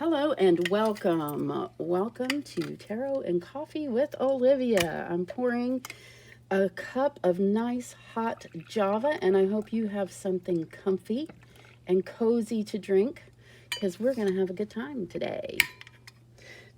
Hello and welcome. Welcome to Tarot and Coffee with Olivia. I'm pouring a cup of nice hot Java, and I hope you have something comfy and cozy to drink because we're going to have a good time today.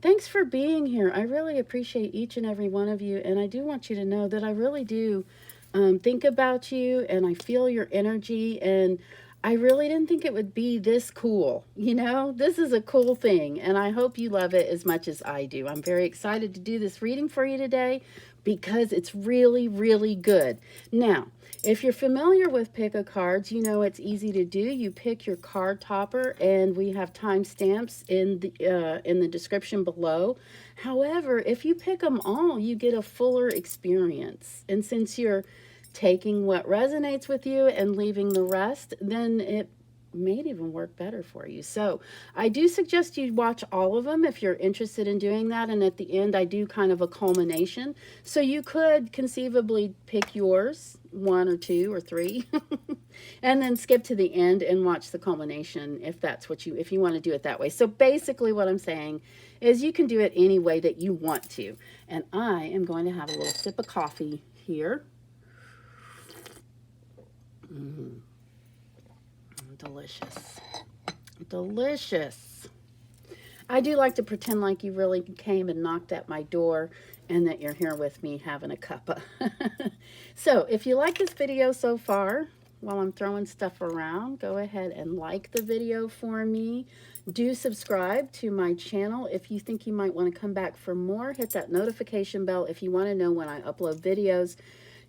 Thanks for being here. I really appreciate each and every one of you, and I do want you to know that I really do think about you, and I feel your energy, and I really didn't think it would be this cool. You know, this is a cool thing, and I hope you love it as much as I do. I'm very excited to do this reading for you today because it's really, really good. Now, if you're familiar with pick-a-cards, you know it's easy to do. You pick your card topper, and we have timestamps in the description below. However, if you pick them all, you get a fuller experience. And since you're taking what resonates with you and leaving the rest, then it may even work better for you. So I do suggest you watch all of them if you're interested in doing that. And at the end, I do kind of a culmination. So you could conceivably pick yours, one or two or three, and then skip to the end and watch the culmination if that's what if you want to do it that way. So basically what I'm saying is you can do it any way that you want to. And I am going to have a little sip of coffee here. Delicious. Delicious. I do like to pretend like you really came and knocked at my door and that you're here with me having a cuppa. So if you like this video so far, while I'm throwing stuff around, go ahead and like the video for me. Do subscribe to my channel. If you think you might want to come back for more, hit that notification bell if you want to know when I upload videos.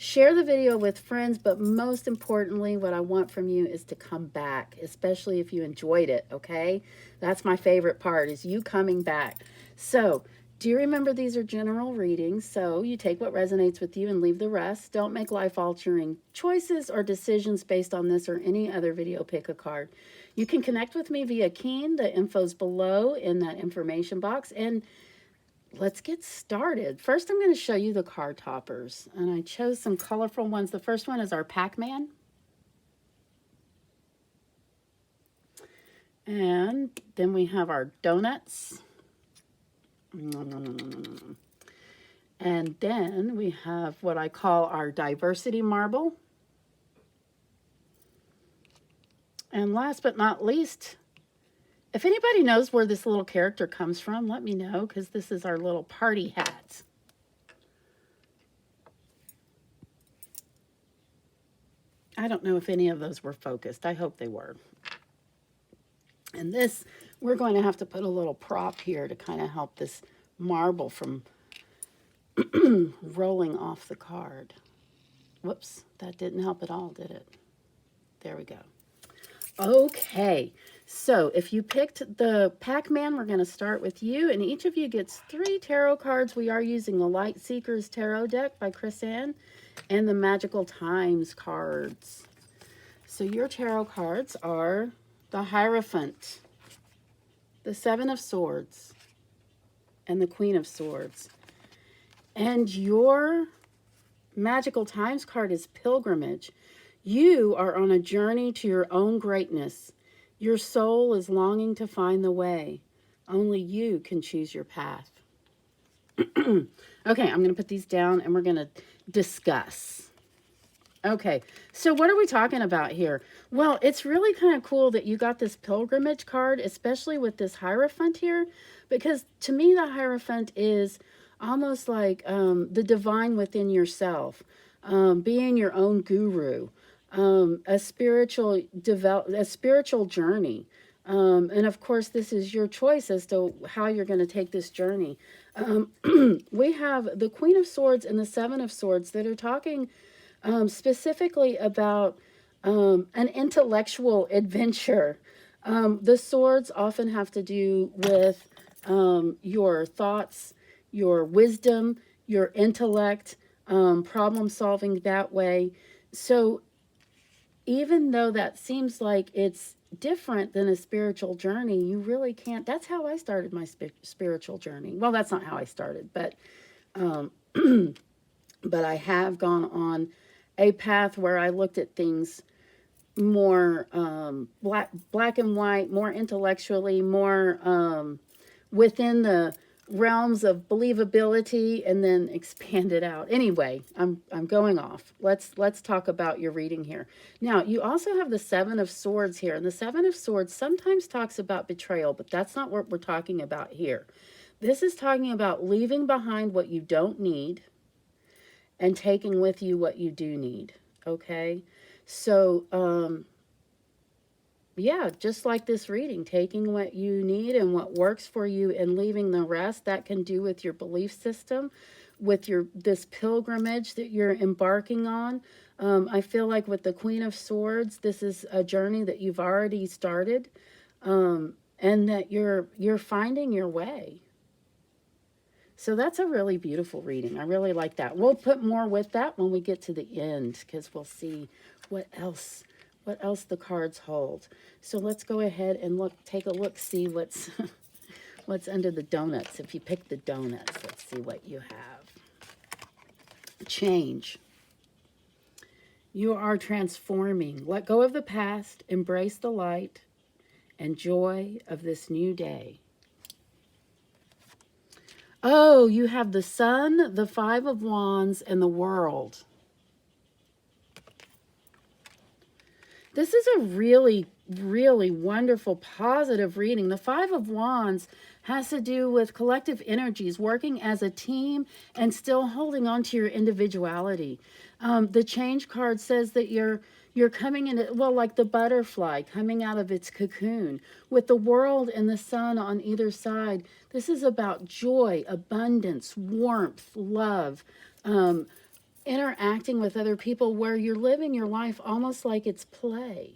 Share the video with friends, but most importantly, what I want from you is to come back, especially if you enjoyed it, okay? That's my favorite part, is you coming back. So, do you remember these are general readings? So, you take what resonates with you and leave the rest. Don't make life-altering choices or decisions based on this or any other video pick a card. You can connect with me via Keen. The info's below in that information box. And let's get started. First, I'm going to show you the card toppers, and I chose some colorful ones. The first one is our Pac-Man. And then we have our donuts. And then we have what I call our diversity marble. And last but not least, if anybody knows where this little character comes from, let me know, because this is our little party hat. I don't know if any of those were focused. I hope they were. And this, we're going to have to put a little prop here to kind of help this marble from rolling off the card. Whoops, that didn't help at all, did it? There we go. Okay, so if you picked the Pac-Man, we're going to start with you, and each of you gets 3 tarot cards. We are using the Light Seekers Tarot deck by Chris Ann and the Magical Times cards. So your tarot cards are the Hierophant, the Seven of Swords, and the Queen of Swords. And your Magical Times card is Pilgrimage. You are on a journey to your own greatness. Your soul is longing to find the way. Only you can choose your path. Okay, I'm going to put these down and we're going to discuss. Okay, so what are we talking about here? Well, it's really kind of cool that you got this Pilgrimage card, especially with this Hierophant here, because to me the Hierophant is almost like the divine within yourself, being your own guru. A spiritual journey. And of course, this is your choice as to how you're going to take this journey. We have the Queen of Swords and the Seven of Swords that are talking specifically about an intellectual adventure. The swords often have to do with your thoughts, your wisdom, your intellect, problem solving that way. So even though that seems like it's different than a spiritual journey, you really can't. That's how I started my spiritual journey. Well, that's not how I started, but but I have gone on a path where I looked at things more black and white, more intellectually, more within the realms of believability, and then expand it out. Anyway, I'm going off. Let's talk about your reading here. Now, you also have the Seven of Swords here, and the Seven of Swords sometimes talks about betrayal, but that's not what we're talking about here. This is talking about leaving behind what you don't need and taking with you what you do need. Okay? So, yeah, just like this reading, taking what you need and what works for you and leaving the rest. That can do with your belief system, with your this pilgrimage that you're embarking on. I feel like with the Queen of Swords, this is a journey that you've already started, and that you're finding your way. So that's a really beautiful reading. I really like that. We'll put more with that when we get to the end, because we'll see what else the cards hold. So let's go ahead and take a look, see what's what's under the donuts. If you pick the donuts, let's see what you have. Change. You are transforming. Let go of the past, embrace the light and joy of this new day. Oh, you have the Sun, the Five of Wands, and the World. This is a really, really wonderful, positive reading. The Five of Wands has to do with collective energies, working as a team and still holding on to your individuality. The Change card says that you're coming in, well, like the butterfly coming out of its cocoon. With the World and the Sun on either side, this is about joy, abundance, warmth, love, interacting with other people, where you're living your life almost like it's play,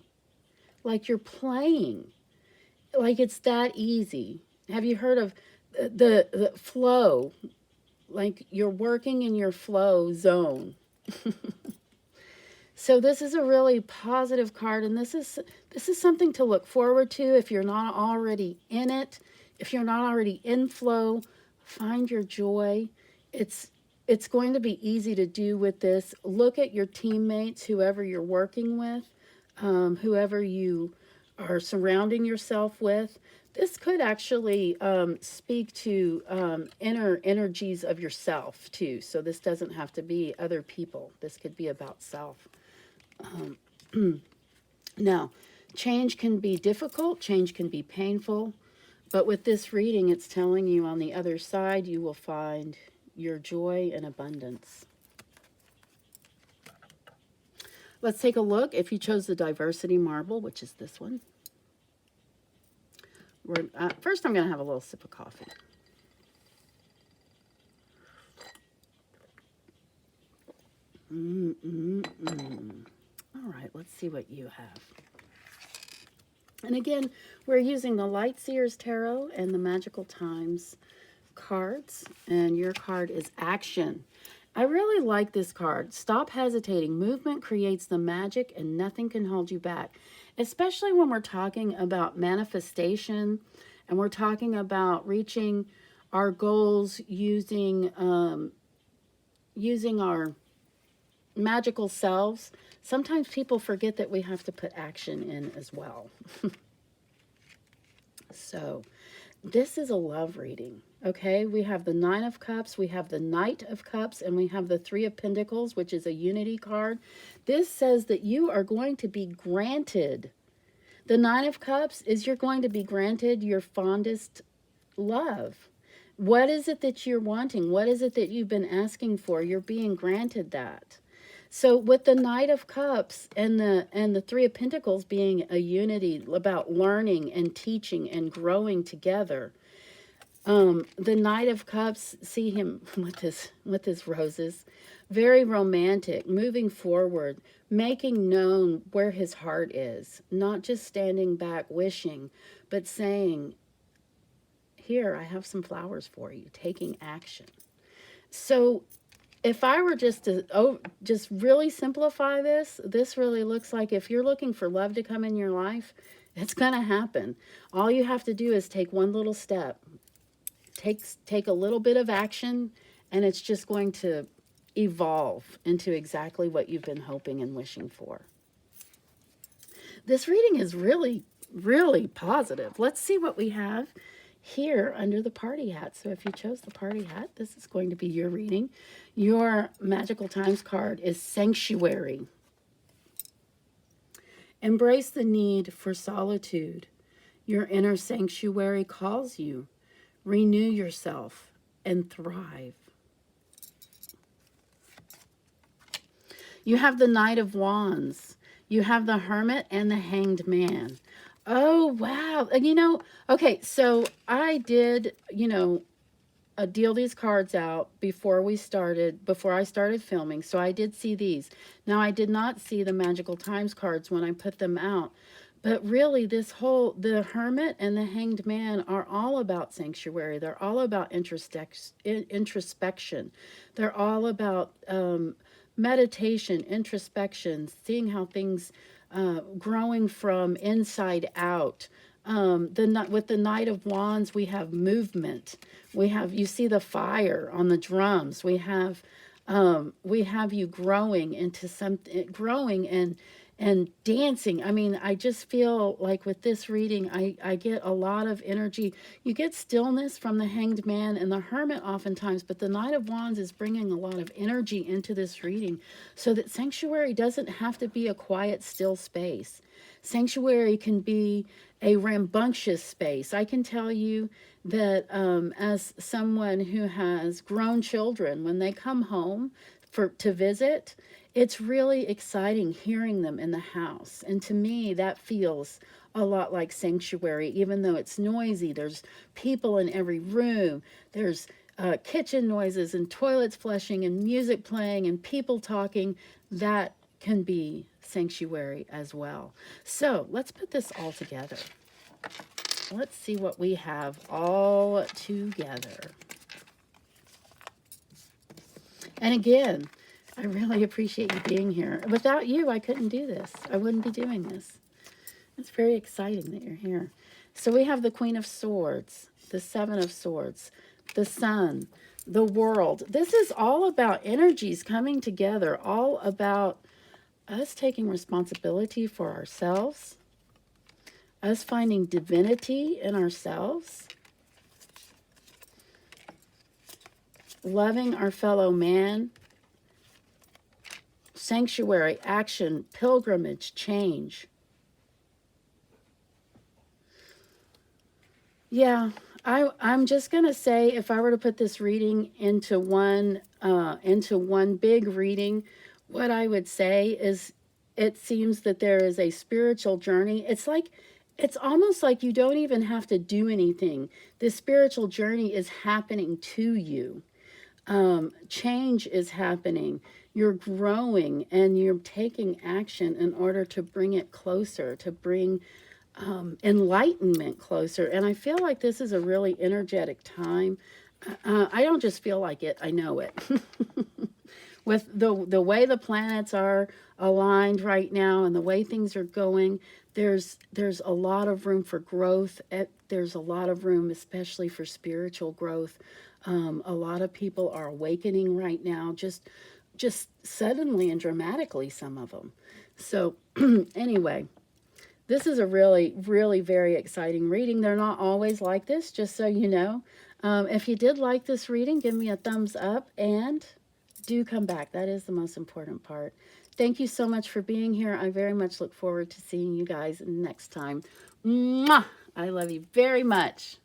like you're playing, like it's that easy. Have you heard of the flow? Like you're working in your flow zone. So this is a really positive card, and this is something to look forward to if you're not already in it. If you're not already in flow, find your joy. It's going to be easy to do with this. Look at your teammates, whoever you're working with, whoever you are surrounding yourself with. This could actually speak to inner energies of yourself too. So this doesn't have to be other people. This could be about self. Now, change can be difficult. Change can be painful. But with this reading, it's telling you on the other side, you will find your joy and abundance. Let's take a look. If you chose the Diversity Marble, which is this one. First, I'm going to have a little sip of coffee. All right, let's see what you have. And again, we're using the Light Seers Tarot and the Magical Times cards, and your card is Action. I really like this card. Stop hesitating. Movement creates the magic, and nothing can hold you back, especially when we're talking about manifestation and we're talking about reaching our goals using our magical selves. Sometimes people forget that we have to put action in as well. So this is a love reading. Okay, we have the Nine of Cups, we have the Knight of Cups, and we have the Three of Pentacles, which is a unity card. This says that you are going to be granted. The Nine of Cups is you're going to be granted your fondest love. What is it that you're wanting? What is it that you've been asking for? You're being granted that. So with the Knight of Cups and the Three of Pentacles being a unity about learning and teaching and growing together, the Knight of Cups, see him with his roses, very romantic, moving forward, making known where his heart is, not just standing back wishing, but saying, here, I have some flowers for you, taking action. So if I were just to just really simplify this, this really looks like if you're looking for love to come in your life, it's going to happen. All you have to do is take one little step. Take a little bit of action, and it's just going to evolve into exactly what you've been hoping and wishing for. This reading is really, really positive. Let's see what we have here under the party hat. So if you chose the party hat, this is going to be your reading. Your Magical Times card is Sanctuary. Embrace the need for solitude. Your inner sanctuary calls you. Renew yourself and thrive. You have the Knight of Wands. You have the Hermit and the Hanged Man. Oh, wow. Okay, so I did, deal these cards out before I started filming. So I did see these. Now, I did not see the Magical Times cards when I put them out. But really, the Hermit and the Hanged Man are all about sanctuary. They're all about introspection. They're all about meditation, introspection, seeing how things growing from inside out. With the Knight of Wands, we have movement. You see the fire on the drums. We have you growing into something, growing and dancing. I mean, I just feel like with this reading, I get a lot of energy. You get stillness from the Hanged Man and the Hermit oftentimes, but the Knight of Wands is bringing a lot of energy into this reading so that sanctuary doesn't have to be a quiet, still space. Sanctuary can be a rambunctious space. I can tell you that as someone who has grown children, when they come home to visit, it's really exciting hearing them in the house. And to me, that feels a lot like sanctuary, even though it's noisy. There's people in every room. There's kitchen noises and toilets flushing and music playing and people talking. That can be sanctuary as well. So let's put this all together. Let's see what we have all together. And again, I really appreciate you being here. Without you, I couldn't do this. I wouldn't be doing this. It's very exciting that you're here. So we have the Queen of Swords, the Seven of Swords, the Sun, the World. This is all about energies coming together, all about us taking responsibility for ourselves, us finding divinity in ourselves, loving our fellow man, sanctuary, action, pilgrimage, change. Yeah, I'm just going to say, if I were to put this reading into one big reading, what I would say is it seems that there is a spiritual journey. It's almost like you don't even have to do anything. This spiritual journey is happening to you. Change is happening. You're growing and you're taking action in order to bring it closer, to bring enlightenment closer. And I feel like this is a really energetic time. I don't just feel like it, I know it. With the way the planets are aligned right now and the way things are going, there's a lot of room for growth. There's a lot of room, especially for spiritual growth. A lot of people are awakening right now, just suddenly and dramatically, some of them. So anyway, this is a really, really very exciting reading. They're not always like this, just so you know. If you did like this reading, give me a thumbs up and do come back. That is the most important part. Thank you so much for being here. I very much look forward to seeing you guys next time. Mwah! I love you very much.